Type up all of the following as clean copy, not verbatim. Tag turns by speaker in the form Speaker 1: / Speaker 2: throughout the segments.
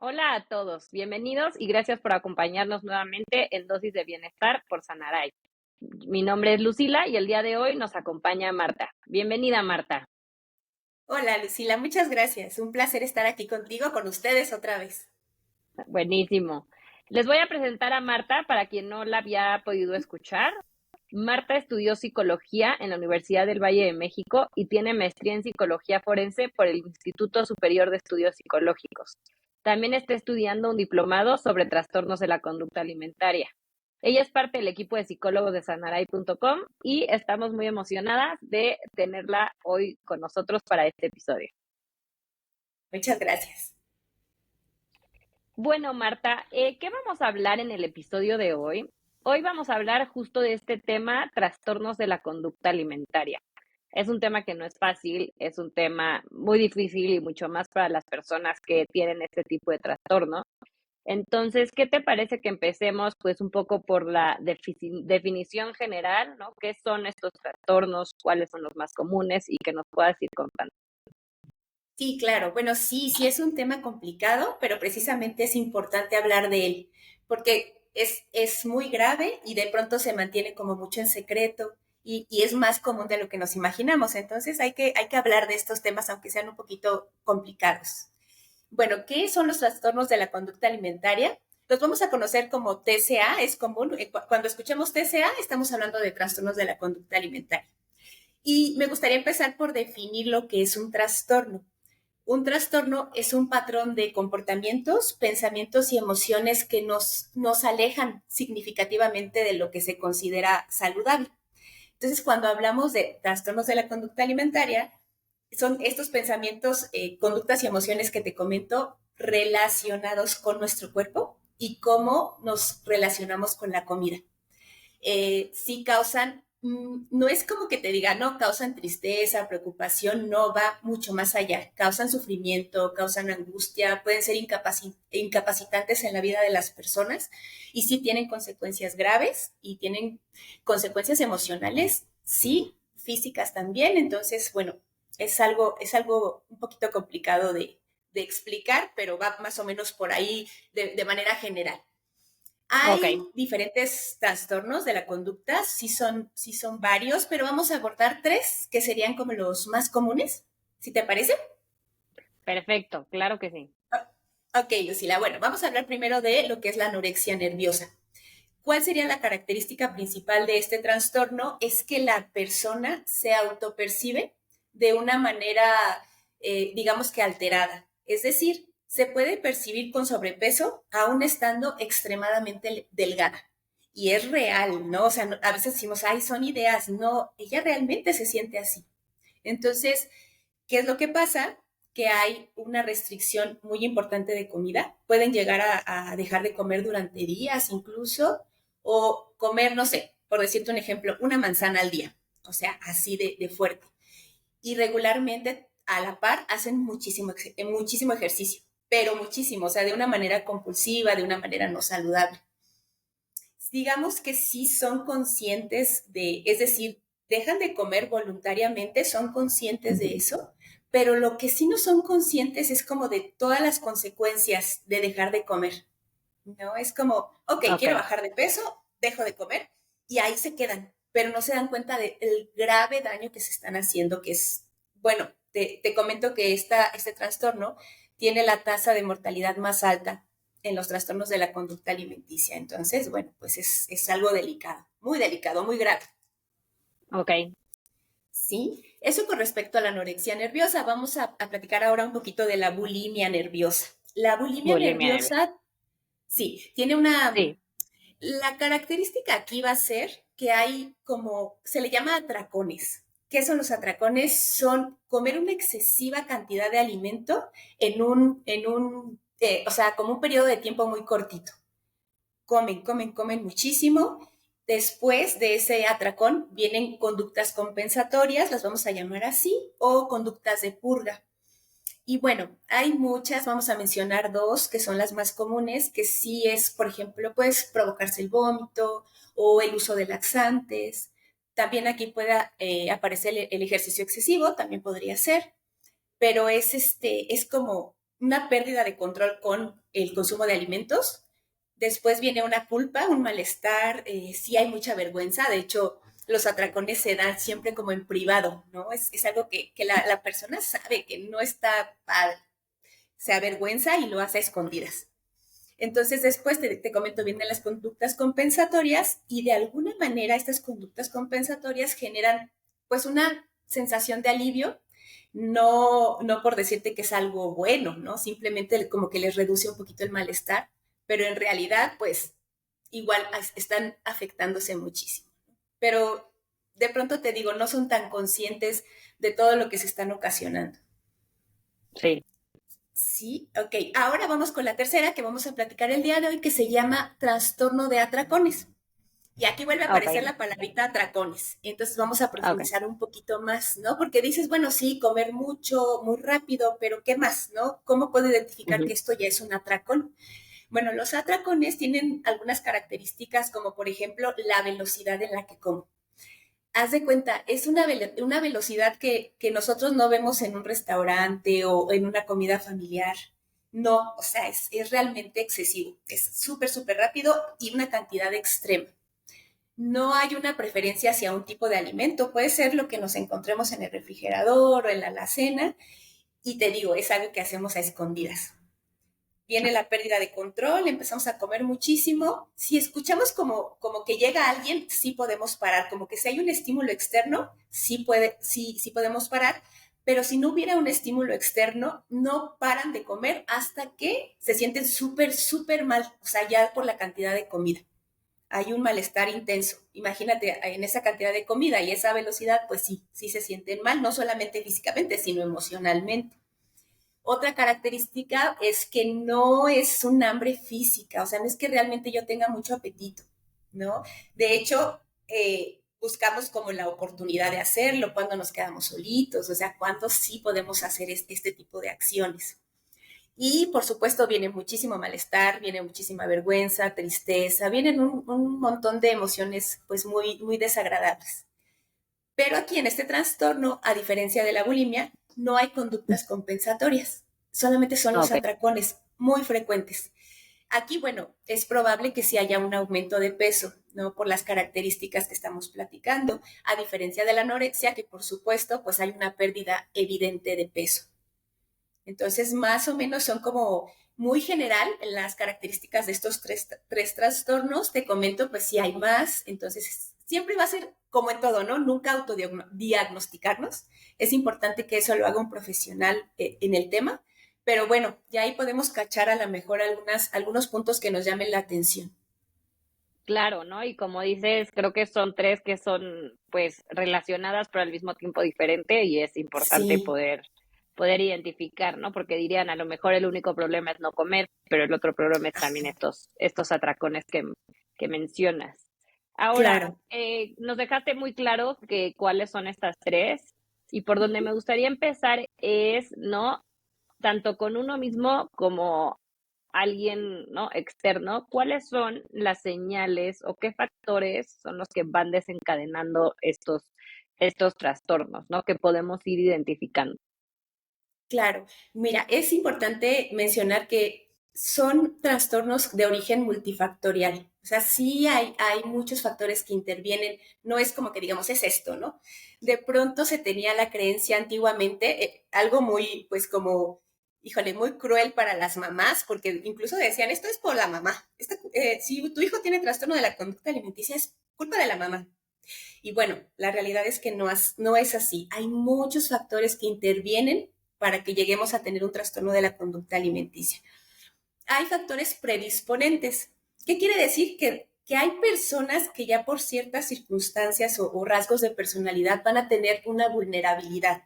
Speaker 1: Hola a todos, bienvenidos y gracias por acompañarnos nuevamente en Dosis de Bienestar por Sanaray. Mi nombre es Lucila y el día de hoy nos acompaña Marta. Bienvenida, Marta.
Speaker 2: Hola Lucila, muchas gracias. Un placer estar aquí contigo, con ustedes otra vez.
Speaker 1: Buenísimo. Les voy a presentar a Marta para quien no la había podido escuchar. Marta estudió psicología en la Universidad del Valle de México y tiene maestría en psicología forense por el Instituto Superior de Estudios Psicológicos. También está estudiando un diplomado sobre trastornos de la conducta alimentaria. Ella es parte del equipo de psicólogos de Sanaray.com y estamos muy emocionadas de tenerla hoy con nosotros para este episodio.
Speaker 2: Muchas gracias.
Speaker 1: Bueno, Marta, ¿qué vamos a hablar en el episodio de hoy? Hoy vamos a hablar justo de este tema, trastornos de la conducta alimentaria. Es un tema que no es fácil, es un tema muy difícil y mucho más para las personas que tienen este tipo de trastorno. Entonces, ¿qué te parece que empecemos pues un poco por la definición general, ¿no? ¿Qué son estos trastornos? ¿Cuáles son los más comunes? Y que nos puedas ir contando.
Speaker 2: Sí, claro. Bueno, sí es un tema complicado, pero precisamente es importante hablar de él, porque es muy grave y de pronto se mantiene como mucho en secreto y es más común de lo que nos imaginamos. Entonces hay que hablar de estos temas, aunque sean un poquito complicados. Bueno, ¿qué son los trastornos de la conducta alimentaria? Los vamos a conocer como TCA, es común. Cuando escuchemos TCA, estamos hablando de trastornos de la conducta alimentaria. Y me gustaría empezar por definir lo que es un trastorno. Un trastorno es un patrón de comportamientos, pensamientos y emociones que nos alejan significativamente de lo que se considera saludable. Entonces, cuando hablamos de trastornos de la conducta alimentaria, son estos pensamientos, conductas y emociones que te comento relacionados con nuestro cuerpo y cómo nos relacionamos con la comida. Sí causan, no es como que te diga, no, causan tristeza, preocupación, no, va mucho más allá. Causan sufrimiento, causan angustia, pueden ser incapacitantes en la vida de las personas y sí tienen consecuencias graves y tienen consecuencias emocionales, sí, físicas también. Entonces, bueno, es algo un poquito complicado de explicar, pero va más o menos por ahí de manera general.
Speaker 1: Ok,
Speaker 2: Hay diferentes trastornos de la conducta, sí son varios, pero vamos a abordar tres que serían como los más comunes, ¿si te parece?
Speaker 1: perfecto, claro que sí.
Speaker 2: Ok, Lucila, bueno, vamos a hablar primero de lo que es la anorexia nerviosa. ¿Cuál sería la característica principal de este trastorno? Es que la persona se autopercibe de una manera, digamos que alterada. Es decir, se puede percibir con sobrepeso aún estando extremadamente delgada. Y es real, ¿no? O sea, a veces decimos, ay, son ideas. No, ella realmente se siente así. Entonces, ¿qué es lo que pasa? Que hay una restricción muy importante de comida. Pueden llegar a dejar de comer durante días incluso, o comer, no sé, por decirte un ejemplo, una manzana al día. O sea, así de fuerte. Y regularmente, a la par, hacen muchísimo ejercicio, pero muchísimo, o sea, de una manera compulsiva, de una manera no saludable. Digamos que sí son conscientes es decir, dejan de comer voluntariamente, son conscientes de eso, pero lo que sí no son conscientes es como de todas las consecuencias de dejar de comer, ¿no? Es como, ok,
Speaker 1: Ok,
Speaker 2: quiero bajar de peso, dejo de comer y ahí se quedan, pero no se dan cuenta del grave daño que se están haciendo, que es, bueno, te comento que este trastorno tiene la tasa de mortalidad más alta en los trastornos de la conducta alimenticia. Entonces, bueno, pues es algo delicado, muy grave.
Speaker 1: ok.
Speaker 2: ¿Sí? Eso con respecto a la anorexia nerviosa. Vamos a platicar ahora un poquito de la bulimia nerviosa. La bulimia
Speaker 1: Bulimia nerviosa.
Speaker 2: nerviosa, sí, tiene una.
Speaker 1: Sí,
Speaker 2: La característica aquí va a ser que hay como, se le llama atracones. ¿Qué son los atracones? Son comer una excesiva cantidad de alimento o sea, como un periodo de tiempo muy cortito. Comen muchísimo. Después de ese atracón vienen conductas compensatorias, las vamos a llamar así, o conductas de purga. Y bueno, hay muchas, vamos a mencionar dos que son las más comunes, que sí es, por ejemplo, pues provocarse el vómito o el uso de laxantes. También aquí puede aparecer el ejercicio excesivo, también podría ser, pero es como una pérdida de control con el consumo de alimentos. Después viene una culpa, un malestar, sí hay mucha vergüenza. De hecho, los atracones se dan siempre como en privado, ¿no? Es algo que la persona sabe que no está padre, se avergüenza y lo hace a escondidas. Entonces, después te comento, vienen las conductas compensatorias y de alguna manera estas conductas compensatorias generan pues una sensación de alivio, no por decirte que es algo bueno, ¿no? Simplemente como que les reduce un poquito el malestar, pero en realidad pues igual están afectándose muchísimo. Pero de pronto te digo, no son tan conscientes de todo lo que se están ocasionando.
Speaker 1: Sí.
Speaker 2: Sí, ok. Ahora vamos con la tercera que vamos a platicar el día de hoy, que se llama trastorno de atracones. Y aquí vuelve a aparecer
Speaker 1: Ok,
Speaker 2: la palabrita atracones. Entonces vamos a
Speaker 1: ok.
Speaker 2: profundizar un poquito más, ¿no? Porque dices, bueno, sí, comer mucho, muy rápido, pero ¿qué más, no? ¿Cómo puedo identificar
Speaker 1: Ujú.
Speaker 2: que esto ya es un atracón? Bueno, los atracones tienen algunas características como, por ejemplo, la velocidad en la que como. Haz de cuenta, es una velocidad que nosotros no vemos en un restaurante o en una comida familiar. No, o sea, es realmente excesivo. Es súper, súper rápido y una cantidad extrema. No hay una preferencia hacia un tipo de alimento. Puede ser lo que nos encontremos en el refrigerador o en la alacena. Y te digo, es algo que hacemos a escondidas. Viene la pérdida de control, empezamos a comer muchísimo. Si escuchamos como que llega alguien, sí podemos parar, como que si hay un estímulo externo, sí podemos parar, pero si no hubiera un estímulo externo, no paran de comer hasta que se sienten súper, súper mal, o sea, ya por la cantidad de comida. Hay un malestar intenso. Imagínate, en esa cantidad de comida y esa velocidad, pues sí, sí se sienten mal, no solamente físicamente, sino emocionalmente. Otra característica es que no es un hambre física, o sea, no es que realmente yo tenga mucho apetito, ¿no? De hecho, buscamos como la oportunidad de hacerlo cuando nos quedamos solitos, o sea, cuando sí podemos hacer este tipo de acciones. Y por supuesto viene muchísimo malestar, viene muchísima vergüenza, tristeza, vienen un montón de emociones pues muy, muy desagradables. Pero aquí en este trastorno, a diferencia de la bulimia, no hay conductas compensatorias, solamente son los
Speaker 1: Ok.
Speaker 2: atracones muy frecuentes. Aquí, bueno, es probable que sí haya un aumento de peso, ¿no? Por las características que estamos platicando, a diferencia de la anorexia, que por supuesto, pues hay una pérdida evidente de peso. Entonces, más o menos son como muy general en las características de estos tres trastornos. Te comento, pues si hay más, entonces siempre va a ser como en todo, ¿no? Nunca autodiagnosticarnos. Es importante que eso lo haga un profesional en el tema, pero bueno, ya ahí podemos cachar a lo mejor algunos puntos que nos llamen la atención.
Speaker 1: Claro, ¿no? Y como dices, creo que son tres que son pues relacionadas, pero al mismo tiempo diferente y es importante
Speaker 2: Sí,
Speaker 1: poder identificar, ¿no? Porque dirían, a lo mejor el único problema es no comer, pero el otro problema es también estos atracones que mencionas. Ahora,
Speaker 2: claro.
Speaker 1: nos dejaste muy claro que cuáles son estas tres y por donde me gustaría empezar es, ¿no? Tanto con uno mismo como alguien, ¿no? Externo, ¿cuáles son las señales o qué factores son los que van desencadenando estos trastornos, ¿no? Que podemos ir identificando.
Speaker 2: Claro, mira, es importante mencionar que son trastornos de origen multifactorial. O sea, sí hay muchos factores que intervienen. No es como que digamos, es esto, ¿no? De pronto se tenía la creencia antiguamente, algo muy, pues como, híjole, muy cruel para las mamás, porque incluso decían, esto es por la mamá. Si tu hijo tiene trastorno de la conducta alimenticia, es culpa de la mamá. Y bueno, la realidad es que no es así. Hay muchos factores que intervienen para que lleguemos a tener un trastorno de la conducta alimenticia. Hay factores predisponentes. ¿Qué quiere decir? Que hay personas que ya por ciertas circunstancias o rasgos de personalidad van a tener una vulnerabilidad,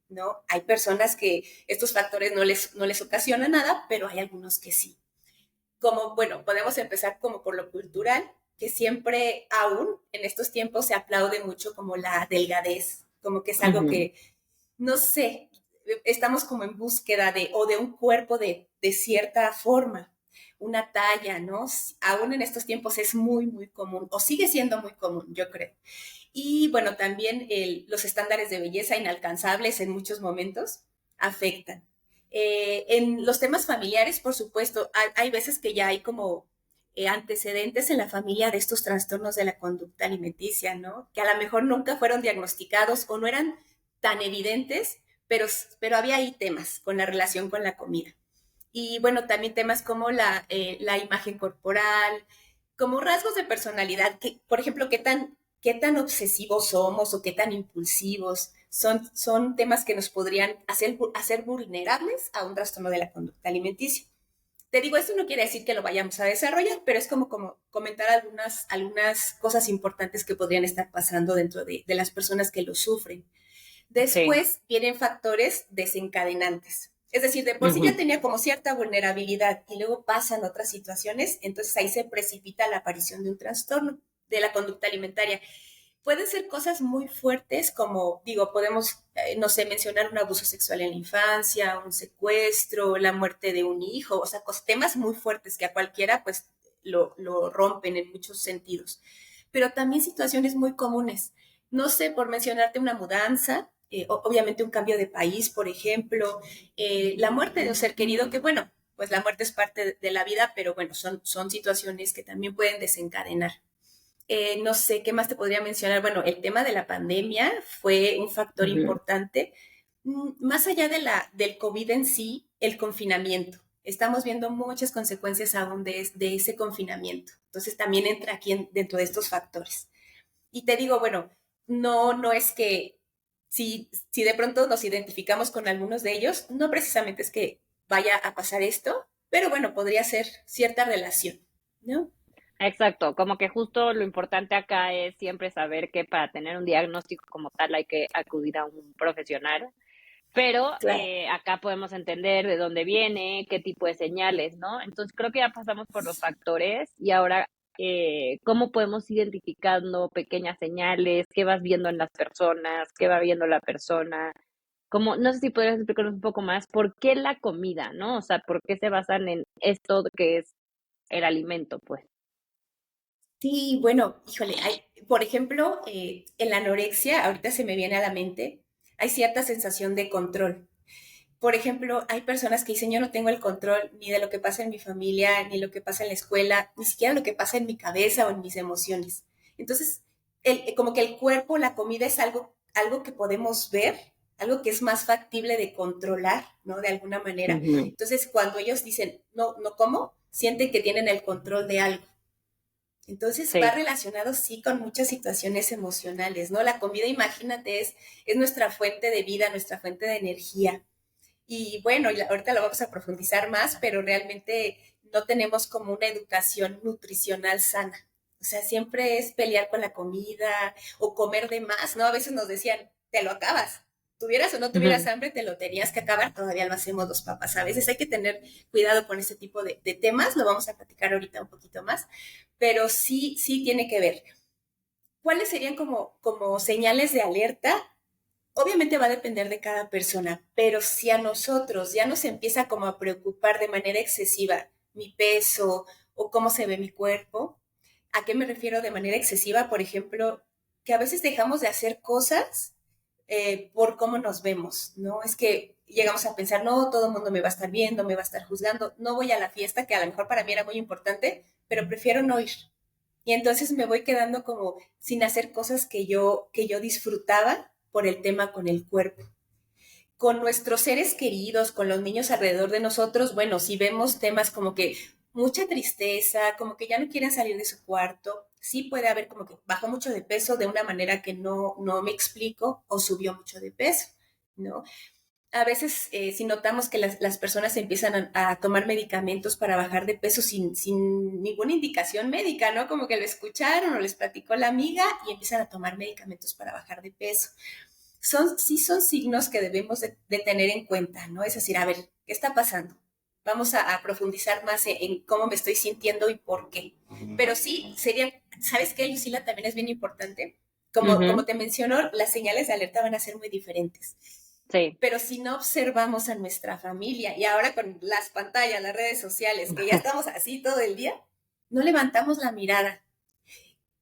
Speaker 2: ¿no? Hay personas que estos factores no les ocasionan nada, pero hay algunos que sí. Como, bueno, podemos empezar como por lo cultural, que siempre aún en estos tiempos se aplaude mucho como la delgadez, como que es algo
Speaker 1: Ujú.
Speaker 2: que, no sé, estamos como en búsqueda o de un cuerpo de cierta forma, una talla, ¿no? Aún en estos tiempos es muy, muy común, o sigue siendo muy común, yo creo. Y bueno, también los estándares de belleza inalcanzables en muchos momentos afectan. En los temas familiares, por supuesto, hay veces que ya hay como antecedentes en la familia de estos trastornos de la conducta alimenticia, ¿no? Que a lo mejor nunca fueron diagnosticados o no eran tan evidentes, pero había ahí temas con la relación con la comida. Y bueno, también temas como la imagen corporal, como rasgos de personalidad, que, por ejemplo, qué tan obsesivos somos o qué tan impulsivos, son temas que nos podrían hacer vulnerables a un trastorno de la conducta alimenticia. Te digo, esto no quiere decir que lo vayamos a desarrollar, pero es como comentar algunas cosas importantes que podrían estar pasando dentro de las personas que lo sufren.
Speaker 1: Sí.
Speaker 2: Después vienen factores desencadenantes. Es decir, de por sí ya
Speaker 1: Ujú.
Speaker 2: tenía como cierta vulnerabilidad y luego pasan otras situaciones, entonces ahí se precipita la aparición de un trastorno de la conducta alimentaria. Pueden ser cosas muy fuertes como, digo, podemos, no sé, mencionar un abuso sexual en la infancia, un secuestro, la muerte de un hijo, o sea, temas muy fuertes que a cualquiera pues lo rompen en muchos sentidos. Pero también situaciones muy comunes. No sé, por mencionarte una mudanza, obviamente un cambio de país, por ejemplo, la muerte de un ser querido, que bueno, pues la muerte es parte de la vida, pero bueno, son situaciones que también pueden desencadenar. No sé qué más te podría mencionar. Bueno, el tema de la pandemia fue un factor
Speaker 1: Ujú.
Speaker 2: importante. Más allá del COVID en sí, el confinamiento. Estamos viendo muchas consecuencias aún de ese confinamiento. Entonces también entra aquí dentro de estos factores. Y te digo, bueno, no es que si de pronto nos identificamos con algunos de ellos, no precisamente es que vaya a pasar esto, pero bueno, podría ser cierta relación, ¿no?
Speaker 1: Exacto, como que justo lo importante acá es siempre saber que para tener un diagnóstico como tal hay que acudir a un profesional, pero
Speaker 2: Claro.
Speaker 1: acá podemos entender de dónde viene, qué tipo de señales, ¿no? Entonces creo que ya pasamos por los factores y ahora cómo podemos ir identificando pequeñas señales, qué vas viendo en las personas, qué va viendo la persona, como, no sé si podrías explicarnos un poco más por qué la comida, ¿no? O sea, por qué se basan en esto que es el alimento, pues.
Speaker 2: Sí, bueno, híjole, por ejemplo, en la anorexia, ahorita se me viene a la mente, hay cierta sensación de control. Por ejemplo, hay personas que dicen, yo no tengo el control ni de lo que pasa en mi familia, ni lo que pasa en la escuela, ni siquiera lo que pasa en mi cabeza o en mis emociones. Entonces, como que el cuerpo, la comida es algo que podemos ver, algo que es más factible de controlar, ¿no? De alguna manera.
Speaker 1: Ujú.
Speaker 2: Entonces, cuando ellos dicen, no como, sienten que tienen el control de algo. Entonces va
Speaker 1: Sí.
Speaker 2: relacionado sí con muchas situaciones emocionales, ¿no? La comida, imagínate, es nuestra fuente de vida, nuestra fuente de energía. Y bueno, ahorita lo vamos a profundizar más, pero realmente no tenemos como una educación nutricional sana. O sea, siempre es pelear con la comida o comer de más, ¿no? A veces nos decían, te lo acabas. Tuvieras o no tuvieras
Speaker 1: Ujú.
Speaker 2: hambre, te lo tenías que acabar. Todavía lo hacemos los papás. A veces hay que tener cuidado con ese tipo de temas. Lo vamos a platicar ahorita un poquito más. Pero sí tiene que ver. ¿Cuáles serían como señales de alerta? Obviamente va a depender de cada persona, pero si a nosotros ya nos empieza como a preocupar de manera excesiva mi peso o cómo se ve mi cuerpo, ¿a qué me refiero de manera excesiva? Por ejemplo, que a veces dejamos de hacer cosas por cómo nos vemos, ¿no? Es que llegamos a pensar, no, todo el mundo me va a estar viendo, me va a estar juzgando, no voy a la fiesta, que a lo mejor para mí era muy importante, pero prefiero no ir. Y entonces me voy quedando como sin hacer cosas que yo disfrutaba por el tema con el cuerpo. Con nuestros seres queridos, con los niños alrededor de nosotros, bueno, si vemos temas como que mucha tristeza, como que ya no quieren salir de su cuarto, sí puede haber como que bajó mucho de peso de una manera que no me explico o subió mucho de peso, ¿no? A veces si notamos que las personas empiezan a tomar medicamentos para bajar de peso sin ninguna indicación médica, ¿no? Como que lo escucharon o les platicó la amiga y empiezan a tomar medicamentos para bajar de peso. Sí son signos que debemos de tener en cuenta, ¿no? Es decir, a ver, ¿qué está pasando? Vamos a profundizar más en cómo me estoy sintiendo y por qué. Pero sí, ¿sabes qué, Lucila? También es bien importante. Como
Speaker 1: Ujú.
Speaker 2: te menciono, las señales de alerta van a ser muy diferentes.
Speaker 1: Sí.
Speaker 2: Pero si no observamos a nuestra familia y ahora con las pantallas, las redes sociales, que ya estamos así todo el día, no levantamos la mirada.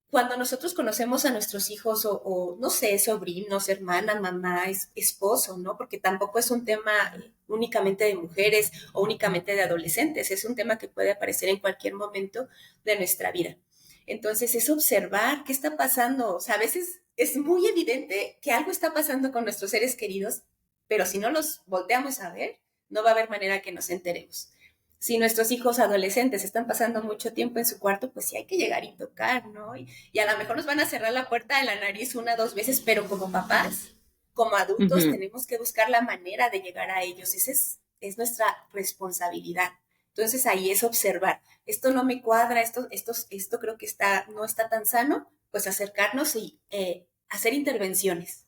Speaker 2: cuando nosotros conocemos a nuestros hijos o no sé, sobrinos, hermana, mamá, esposo, ¿no? Porque tampoco es un tema únicamente de mujeres o únicamente de adolescentes, es un tema que puede aparecer en cualquier momento de nuestra vida. Entonces, es observar qué está pasando. O sea, a veces es muy evidente que algo está pasando con nuestros seres queridos, pero si no los volteamos a ver, no va a haber manera que nos enteremos. Si nuestros hijos adolescentes están pasando mucho tiempo en su cuarto, pues sí hay que llegar y tocar, ¿no? Y a lo mejor nos van a cerrar la puerta de la nariz una o dos veces, pero como papás, como adultos,
Speaker 1: Ujú.
Speaker 2: tenemos que buscar la manera de llegar a ellos. Esa es nuestra responsabilidad. Entonces ahí es observar, esto no me cuadra, esto creo que no está tan sano, pues acercarnos y hacer intervenciones.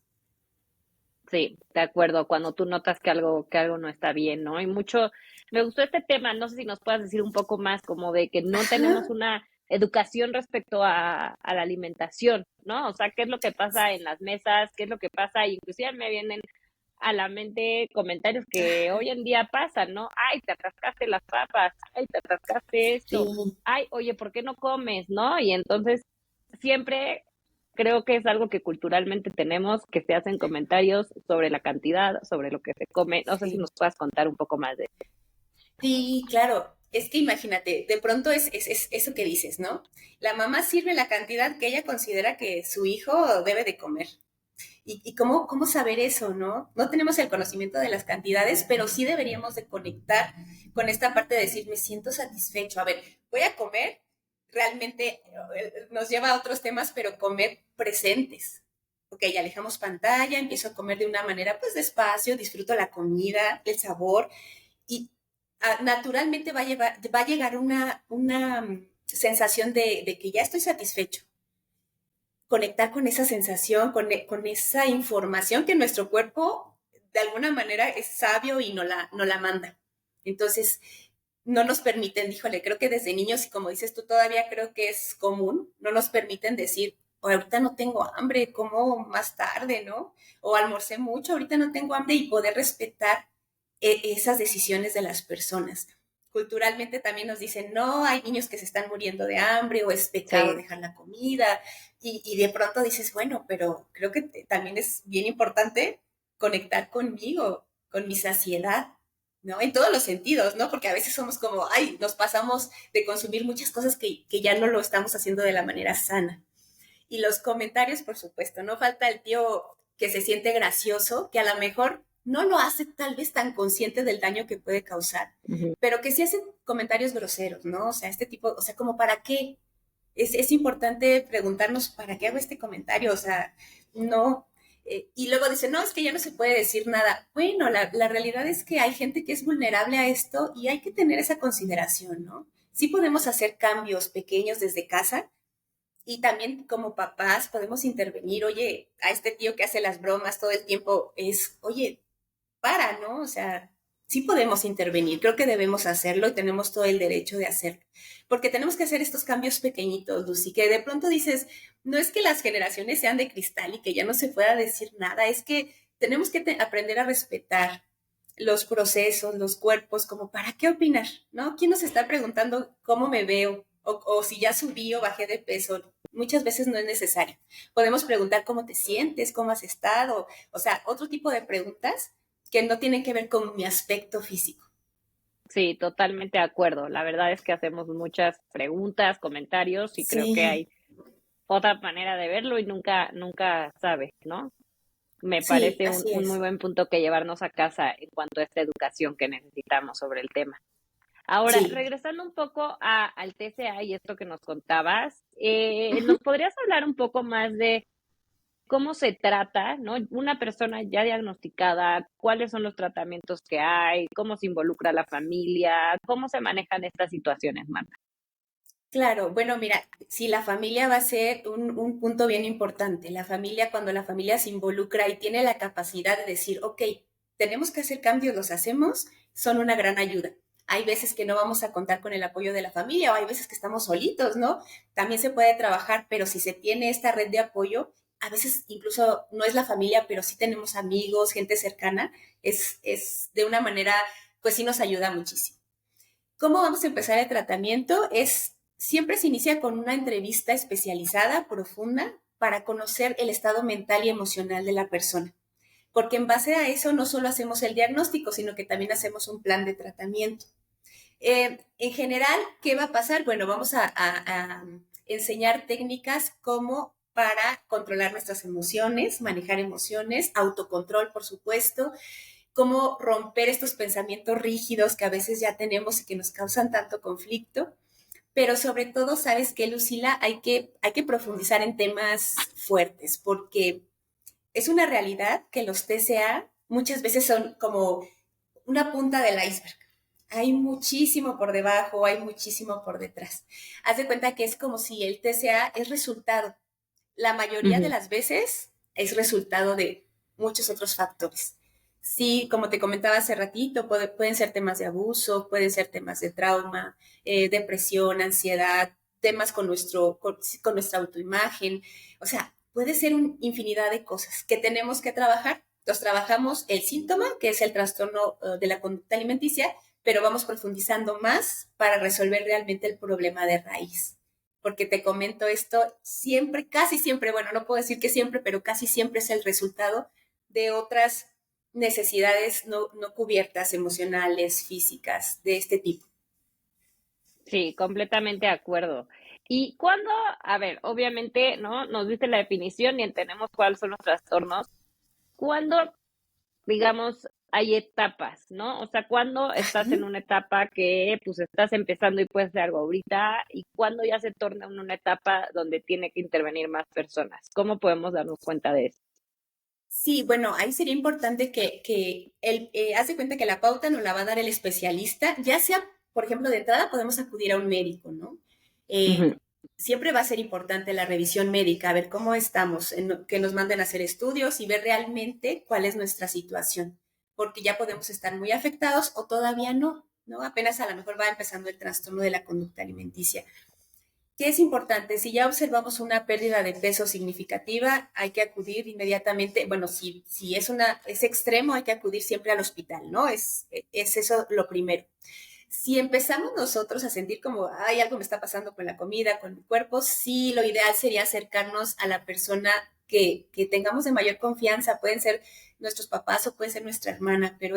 Speaker 1: Sí, de acuerdo, cuando tú notas que algo no está bien, ¿no? Y mucho, me gustó este tema, no sé si nos puedas decir un poco más como de que no tenemos
Speaker 2: Ajá.
Speaker 1: una educación respecto a la alimentación, ¿no? O sea, ¿qué es lo que pasa en las mesas? ¿Qué es lo que pasa? Inclusive me vienen a la mente comentarios que hoy en día pasan, ¿no? Ay, te atascaste las papas, ay, te atascaste esto,
Speaker 2: Sí,
Speaker 1: ay, oye, ¿por qué no comes, no? Y entonces siempre creo que es algo que culturalmente tenemos, que se hacen comentarios sobre la cantidad, sobre lo que se come. No sé si
Speaker 2: sí.
Speaker 1: nos puedas contar un poco más de eso.
Speaker 2: Sí, claro. Es que imagínate, de pronto es eso que dices, ¿no? La mamá sirve la cantidad que ella considera que su hijo debe de comer. ¿Y cómo saber eso, no? No tenemos el conocimiento de las cantidades, pero sí deberíamos de conectar con esta parte de decir, me siento satisfecho. A ver, voy a comer, realmente nos lleva a otros temas, pero comer presentes. Ok, ya alejamos pantalla, empiezo a comer de una manera pues despacio, disfruto la comida, el sabor, y naturalmente va a llegar una sensación de que ya estoy satisfecho. Conectar con esa sensación, con esa información que nuestro cuerpo de alguna manera es sabio y no la manda. Entonces, no nos permiten, híjole, creo que desde niños, y como dices tú, todavía creo que es común, no nos permiten decir, "Oh, ahorita no tengo hambre, como más tarde, ¿no? O almorcé mucho, ahorita no tengo hambre", y poder respetar esas decisiones de las personas. Culturalmente también nos dicen, no, hay niños que se están muriendo de hambre o es pecado
Speaker 1: Sí,
Speaker 2: dejar la comida. Y de pronto dices, bueno, pero creo que también es bien importante conectar conmigo, con mi saciedad, ¿no? En todos los sentidos, ¿no? Porque a veces somos como, ay, nos pasamos de consumir muchas cosas que ya no lo estamos haciendo de la manera sana. Y los comentarios, por supuesto, no falta el tío que se siente gracioso, que a lo mejor no lo hace tal vez tan consciente del daño que puede causar,
Speaker 1: ujú,
Speaker 2: pero que sí hace comentarios groseros, ¿no? O sea, este tipo, o sea, como para qué. Es importante preguntarnos para qué hago este comentario, o sea, no. Y luego dice, no, es que ya no se puede decir nada. Bueno, la realidad es que hay gente que es vulnerable a esto y hay que tener esa consideración, ¿no? Sí podemos hacer cambios pequeños desde casa, y también como papás podemos intervenir, oye, a este tío que hace las bromas todo el tiempo es, oye, ¿no? O sea, sí podemos intervenir, creo que debemos hacerlo y tenemos todo el derecho de hacerlo, porque tenemos que hacer estos cambios pequeñitos, Lucy, que de pronto dices, no es que las generaciones sean de cristal y que ya no se pueda decir nada, es que tenemos que aprender a respetar los procesos, los cuerpos, como para qué opinar, ¿no? ¿Quién nos está preguntando cómo me veo o si ya subí o bajé de peso? Muchas veces no es necesario. Podemos preguntar cómo te sientes, cómo has estado, o sea, otro tipo de preguntas que no tienen que ver con mi aspecto físico.
Speaker 1: sí, totalmente de acuerdo. La verdad es que hacemos muchas preguntas, comentarios y creo que hay
Speaker 2: Sí,
Speaker 1: otra manera de verlo y nunca sabes, ¿no? Me
Speaker 2: sí,
Speaker 1: parece
Speaker 2: así
Speaker 1: un muy
Speaker 2: es.
Speaker 1: buen punto que llevarnos a casa en cuanto a esta educación que necesitamos sobre el tema. Ahora,
Speaker 2: Sí.
Speaker 1: regresando un poco al TCA y esto que nos contabas, ¿nos podrías hablar un poco más de cómo se trata, ¿no? Una persona ya diagnosticada, cuáles son los tratamientos que hay, cómo se involucra la familia, cómo se manejan estas situaciones, Marta.
Speaker 2: Claro, bueno, mira, sí, la familia va a ser un punto bien importante. La familia, cuando la familia se involucra y tiene la capacidad de decir, ok, tenemos que hacer cambios, los hacemos, son una gran ayuda. Hay veces que no vamos a contar con el apoyo de la familia o hay veces que estamos solitos, ¿no? También se puede trabajar, pero si se tiene esta red de apoyo, a veces incluso no es la familia, pero sí tenemos amigos, gente cercana, es de una manera, pues sí nos ayuda muchísimo. ¿Cómo vamos a empezar el tratamiento? Es siempre se inicia con una entrevista especializada, profunda, para conocer el estado mental y emocional de la persona. Porque en base a eso no solo hacemos el diagnóstico, sino que también hacemos un plan de tratamiento. En general, ¿qué va a pasar? Bueno, vamos a enseñar técnicas como para controlar nuestras emociones, manejar emociones, autocontrol, por supuesto, cómo romper estos pensamientos rígidos que a veces ya tenemos y que nos causan tanto conflicto. Pero sobre todo, ¿sabes qué, Lucila? Hay que profundizar en temas fuertes, porque es una realidad que los TCA muchas veces son como una punta del iceberg. Hay muchísimo por debajo, hay muchísimo por detrás. Haz de cuenta que es como si el TCA es resultado. La mayoría de
Speaker 1: Ujú.
Speaker 2: las veces es resultado de muchos otros factores. Sí, como te comentaba hace ratito, pueden ser temas de abuso, pueden ser temas de trauma, depresión, ansiedad, temas con nuestra autoimagen. O sea, puede ser una infinidad de cosas que tenemos que trabajar. Entonces, trabajamos el síntoma, que es el trastorno de la conducta alimenticia, pero vamos profundizando más para resolver realmente el problema de raíz. Porque te comento esto, siempre, casi siempre, bueno, no puedo decir que siempre, pero casi siempre es el resultado de otras necesidades no cubiertas, emocionales, físicas, de este tipo.
Speaker 1: Sí, completamente de acuerdo. Y cuando, a ver, obviamente, ¿no? Nos diste la definición y entendemos cuáles son los trastornos. ¿Cuándo, digamos, hay etapas, ¿no? O sea, cuando estás en una etapa que pues estás empezando y puedes hacer algo ahorita y cuando ya se torna en una etapa donde tiene que intervenir más personas. ¿Cómo podemos darnos cuenta de eso?
Speaker 2: Sí, bueno, ahí sería importante que haz de cuenta que la pauta nos la va a dar el especialista, ya sea, por ejemplo, de entrada podemos acudir a un médico, ¿no? Eh,
Speaker 1: Ujú.
Speaker 2: siempre va a ser importante la revisión médica, a ver cómo estamos, que nos manden a hacer estudios y ver realmente cuál es nuestra situación, porque ya podemos estar muy afectados o todavía no, ¿no? Apenas a lo mejor va empezando el trastorno de la conducta alimenticia. ¿Qué es importante? Si ya observamos una pérdida de peso significativa, hay que acudir inmediatamente. Bueno, si es extremo, hay que acudir siempre al hospital, ¿no? Es eso lo primero. Si empezamos nosotros a sentir como, ay, algo me está pasando con la comida, con mi cuerpo, sí, lo ideal sería acercarnos a la persona que tengamos de mayor confianza. Pueden ser nuestros papás o puede ser nuestra hermana, pero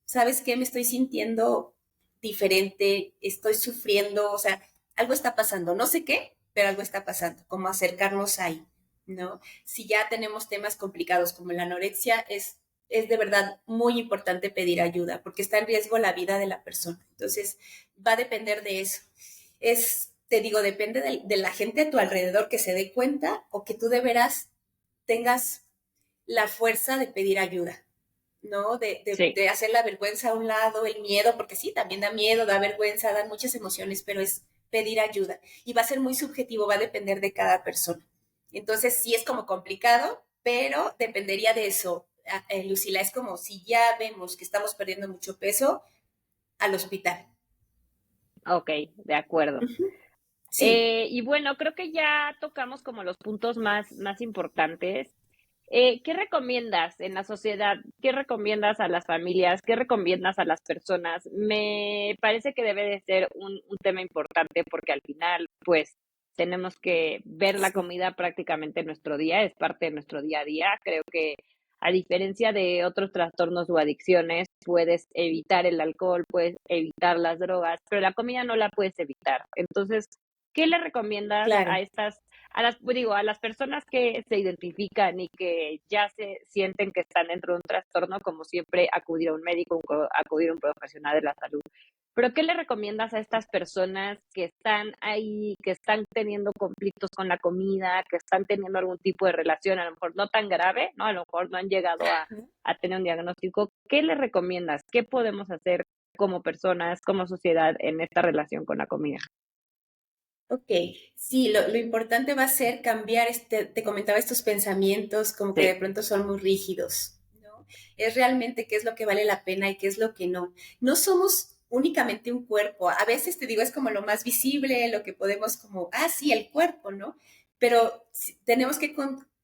Speaker 2: ¿sabes qué? Me estoy sintiendo diferente, estoy sufriendo, o sea, algo está pasando, no sé qué, pero algo está pasando, como acercarnos ahí, ¿no? Si ya tenemos temas complicados como la anorexia, es de verdad muy importante pedir ayuda porque está en riesgo la vida de la persona. Entonces, va a depender de eso. Te digo, depende de la gente a tu alrededor que se dé cuenta o que tú de veras tengas la fuerza de pedir ayuda, ¿no?
Speaker 1: Sí.
Speaker 2: De hacer la vergüenza a un lado, el miedo, porque sí, también da miedo, da vergüenza, dan muchas emociones, pero es pedir ayuda. Y va a ser muy subjetivo, va a depender de cada persona. Entonces, sí es como complicado, pero dependería de eso. Lucila, es como si ya vemos que estamos perdiendo mucho peso, al hospital.
Speaker 1: Ok, de acuerdo.
Speaker 2: Ujú. Sí,
Speaker 1: Y bueno, creo que ya tocamos como los puntos más importantes. ¿Qué recomiendas en la sociedad? ¿Qué recomiendas a las familias? ¿Qué recomiendas a las personas? Me parece que debe de ser un tema importante porque al final, pues, tenemos que ver la
Speaker 2: sí,
Speaker 1: comida prácticamente en nuestro día, es parte de nuestro día a día. Creo que a diferencia de otros trastornos o adicciones, puedes evitar el alcohol, puedes evitar las drogas, pero la comida no la puedes evitar. Entonces, ¿qué le recomiendas a
Speaker 2: claro.
Speaker 1: estas digo, a las personas que se identifican y que ya se sienten que están dentro de un trastorno, como siempre, acudir a un médico, acudir a un profesional de la salud? Pero, ¿qué le recomiendas a estas personas que están ahí, que están teniendo conflictos con la comida, que están teniendo algún tipo de relación, a lo mejor no tan grave, ¿no? A lo mejor no han llegado a tener un diagnóstico. ¿Qué le recomiendas? ¿Qué podemos hacer como personas, como sociedad en esta relación con la comida?
Speaker 2: Ok, sí, lo importante va a ser cambiar, te comentaba estos pensamientos como que de
Speaker 1: Sí,
Speaker 2: pronto son muy rígidos, ¿no? Es realmente qué es lo que vale la pena y qué es lo que no. No somos únicamente un cuerpo, a veces te digo es como lo más visible, lo que podemos como, sí, el cuerpo, ¿no? Pero tenemos que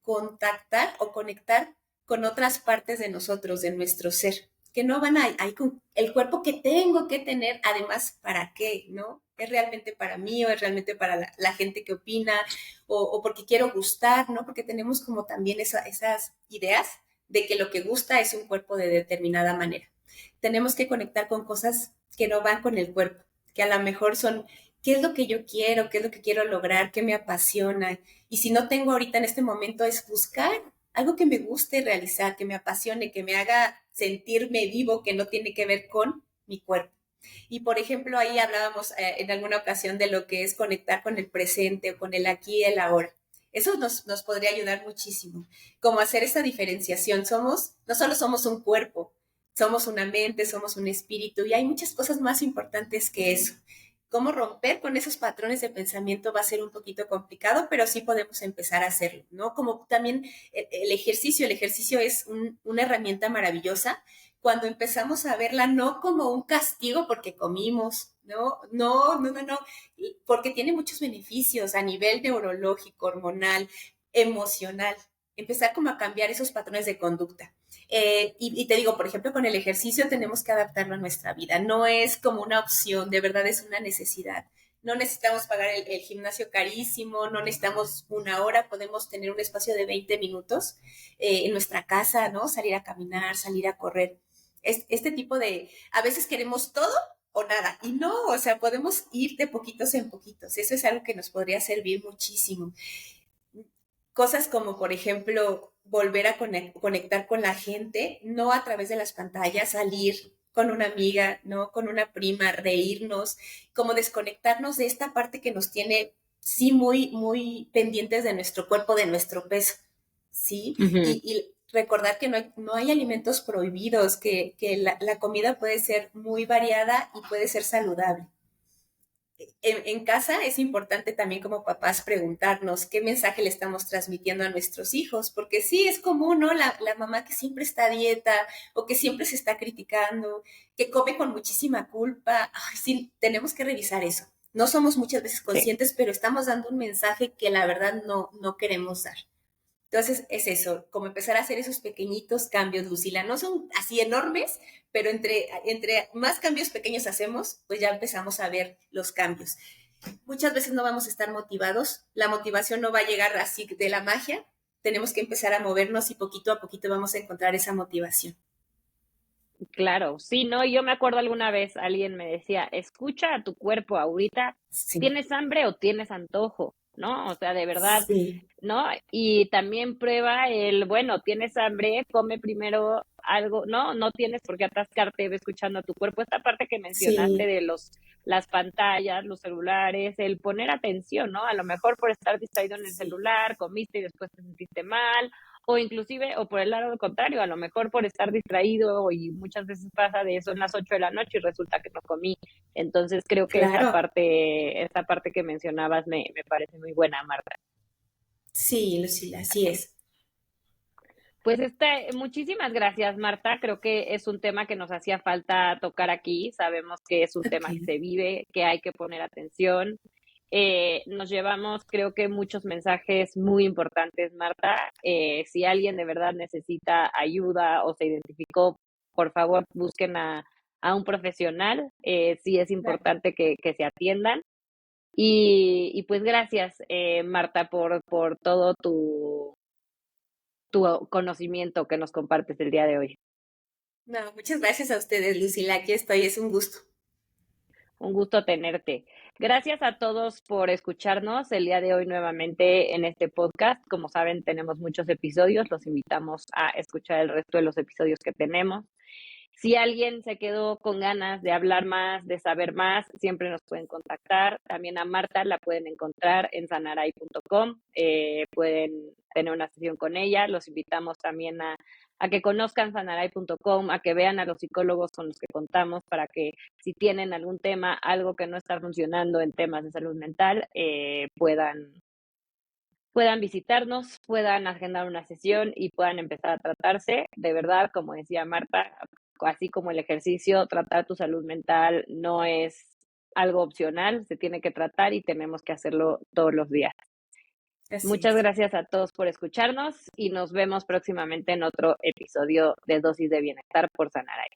Speaker 2: contactar o conectar con otras partes de nosotros, de nuestro ser. que no van ahí con el cuerpo que tengo que tener, además, ¿para qué? ¿No? ¿Es realmente para mí o es realmente para la gente que opina o porque quiero gustar? ¿No? Porque tenemos como también esas ideas de que lo que gusta es un cuerpo de determinada manera. Tenemos que conectar con cosas que no van con el cuerpo, que a lo mejor son qué es lo que yo quiero, qué es lo que quiero lograr, qué me apasiona. Y si no tengo ahorita en este momento es buscar algo que me guste realizar, que me apasione, que me haga sentirme vivo, que no tiene que ver con mi cuerpo. Y por ejemplo, ahí hablábamos en alguna ocasión de lo que es conectar con el presente o con el aquí y el ahora. Eso nos podría ayudar muchísimo. Como hacer esa diferenciación. No solo somos un cuerpo, somos una mente, somos un espíritu y hay muchas cosas más importantes que eso. Cómo romper con esos patrones de pensamiento va a ser un poquito complicado, pero sí podemos empezar a hacerlo, ¿no? Como también el ejercicio es una herramienta maravillosa cuando empezamos a verla no como un castigo porque comimos, no, porque tiene muchos beneficios a nivel neurológico, hormonal, emocional. Empezar como a cambiar esos patrones de conducta. Y te digo, por ejemplo, con el ejercicio tenemos que adaptarlo a nuestra vida. No es como una opción, de verdad es una necesidad. No necesitamos pagar el gimnasio carísimo, no necesitamos una hora, podemos tener un espacio de 20 minutos en nuestra casa, ¿no? Salir a caminar, salir a correr. Este tipo de, a veces queremos todo o nada, y no, o sea, podemos ir de poquitos en poquitos. Eso es algo que nos podría servir muchísimo. Cosas como, por ejemplo, volver a conectar con la gente, no a través de las pantallas, salir con una amiga, ¿no? Con una prima, reírnos, como desconectarnos de esta parte que nos tiene, sí, muy, muy pendientes de nuestro cuerpo, de nuestro peso, ¿sí?
Speaker 1: Ujú.
Speaker 2: Y recordar que no hay alimentos prohibidos, que la comida puede ser muy variada y puede ser saludable. En casa es importante también como papás preguntarnos qué mensaje le estamos transmitiendo a nuestros hijos, porque sí es común, ¿no? La mamá que siempre está a dieta o que siempre se está criticando, que come con muchísima culpa. Ay, sí, tenemos que revisar eso. No somos muchas veces
Speaker 1: Sí.
Speaker 2: conscientes, pero estamos dando un mensaje que la verdad no queremos dar. Entonces es eso, como empezar a hacer esos pequeñitos cambios, Lucila. No son así enormes, pero entre más cambios pequeños hacemos, pues ya empezamos a ver los cambios. Muchas veces no vamos a estar motivados, la motivación no va a llegar así de la magia, tenemos que empezar a movernos y poquito a poquito vamos a encontrar esa motivación.
Speaker 1: Claro, sí, no, yo me acuerdo alguna vez alguien me decía, escucha a tu cuerpo ahorita,
Speaker 2: Sí,
Speaker 1: ¿tienes hambre o tienes antojo? ¿No? O sea, de verdad,
Speaker 2: sí,
Speaker 1: ¿no? Y también prueba bueno, tienes hambre, come primero algo, ¿no? No tienes por qué atascarte escuchando a tu cuerpo. Esta parte que mencionaste
Speaker 2: sí,
Speaker 1: de las pantallas, los celulares, el poner atención, ¿no? A lo mejor por estar distraído en el
Speaker 2: sí,
Speaker 1: celular, comiste y después te sentiste mal, o inclusive, o por el lado contrario, a lo mejor por estar distraído y muchas veces pasa de eso en las 8 de la noche y resulta que no comí. Entonces creo que
Speaker 2: claro.
Speaker 1: esta parte que mencionabas me parece muy buena, Marta.
Speaker 2: Sí, Lucila, así es.
Speaker 1: Pues muchísimas gracias, Marta. Creo que es un tema que nos hacía falta tocar aquí. Sabemos que es un
Speaker 2: Ok,
Speaker 1: tema que se vive, que hay que poner atención. Nos llevamos, creo que muchos mensajes muy importantes, Marta. Si alguien de verdad necesita ayuda o se identificó, por favor, busquen a un profesional. Sí es
Speaker 2: claro.
Speaker 1: importante que se atiendan. Y pues gracias, Marta, por todo tu conocimiento que nos compartes el día de hoy.
Speaker 2: No, muchas gracias a ustedes, Lucila, aquí estoy, es un gusto.
Speaker 1: Un gusto tenerte. Gracias a todos por escucharnos el día de hoy nuevamente en este podcast. Como saben, tenemos muchos episodios. Los invitamos a escuchar el resto de los episodios que tenemos. Si alguien se quedó con ganas de hablar más, de saber más, siempre nos pueden contactar. También a Marta la pueden encontrar en sanaray.com. Pueden tener una sesión con ella. Los invitamos también a que conozcan sanaray.com, a que vean a los psicólogos con los que contamos para que si tienen algún tema, algo que no está funcionando en temas de salud mental, puedan visitarnos, puedan agendar una sesión y puedan empezar a tratarse. De verdad, como decía Marta, así como el ejercicio, tratar tu salud mental no es algo opcional, se tiene que tratar y tenemos que hacerlo todos los días.
Speaker 2: Así
Speaker 1: Muchas
Speaker 2: es.
Speaker 1: gracias a todos por escucharnos y nos vemos próximamente en otro episodio de Dosis de Bienestar por Sanaray.